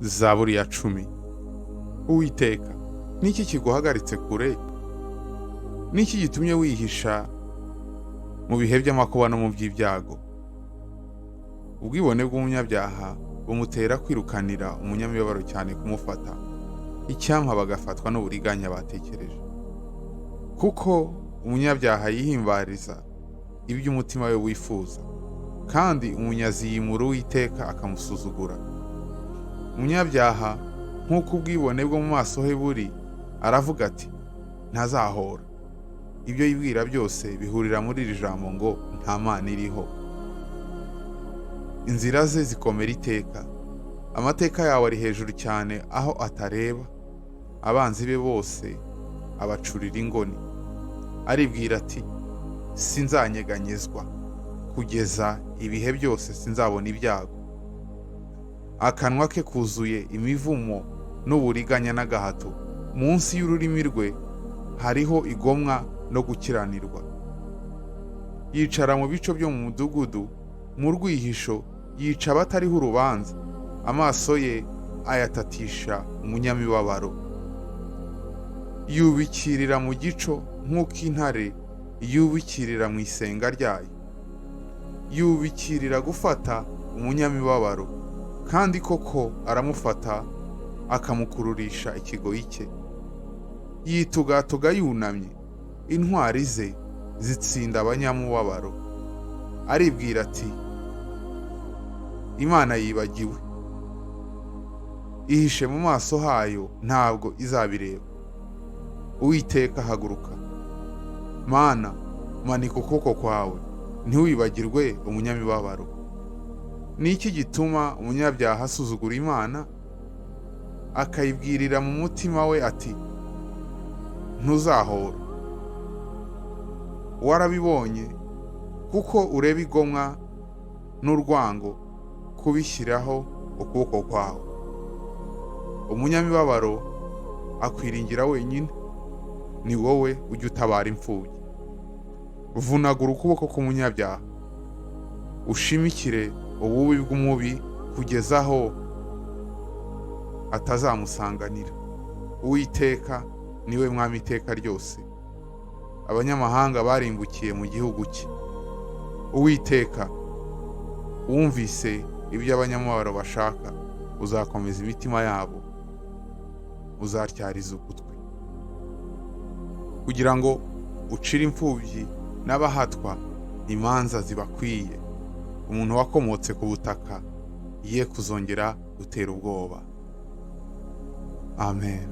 Zaburi ya 10. Uwiteka, niki kiguhagaritse kure? Niki gitumye wihisha mu bihe by'amakuba no mu by'ibyago? Ubwibone bw'umunyabyaha bumutera kwirukanira umunyamibabaro cyane kumufata, icyampa bagafatwa n'uburiganya batekereje. Kuko umunyabyaha yihimbariza ibyo umutima we wifuza, kandi umunyazi yimura Uwiteka akamusuzugura. Umunyabyaha nk'uko ubwibone bwo mu maso he buri, aravuga ati ntazahora. Ibyo yibwira byose bihurira muri iri jambo ngo nta Mana iriho. Inzira ze zikomera iteka, amateka yawe ari hejuru cyane aho atareba. Abanzi be bose abacurira ingoni. Aribwira ati sinzanyeganyezwa, kugeza ibihe byose sinzabona ibyago. Akanwa ke kuzuye imivumo n'uburiganya n'agahato, munsi y'ururimi rwe hariho igomwa no gukiranirwa. Yicara mu bico byo mu mudugudu, mu rwihisho yica abatariho urubanza, amaso ye ayatatisha umunyamibabaro. Yubikirira mu gico nk'uko intare yubikirira mu isenga ryayo. Yubikirira gufata umunyamibabaro, kandi koko aramufata akamukururisha ikigoyi cye. Yitugatuga yunamye, intwari ze zitsinda abanyamubabaro. Aribwira ati Imana yibagiwe, ihishe mu maso hayo ntabwo izabireba. Uwiteka haguruka, Mana manika ukuboko kwawe, ntiwibagirwe umunyamibabaro. Ni iki gituma umunyabyaha asuzugura Imana, akayibwirira mu mutima we ati ntuzahora? Warabibonye kuko ureba igomwa n'urwango kubishyiraho ukuboko kwawe. Umunyamibabaro akwiringira wenyine, ni wowe ujya utabara imfubyi. Vunagura ukuboko k'umunyabyaha, ushimikire ububi bw'umubi kugeza aho atazamusanganira. Uwiteka niwe mwami iteka ryose, abanyamahanga barimbukiye mu gihugu cye. Uwiteka, wumvise ibyo abanyamubabaro bashaka, uzakomeza imitima yabo, uzatyariza ugutwi, kugira ngo ucire imfubyi n'abahatwa imanza zibakwiye. Umuntu wakomotse ku butaka ye kuzongera gutera ubwoba. Amen.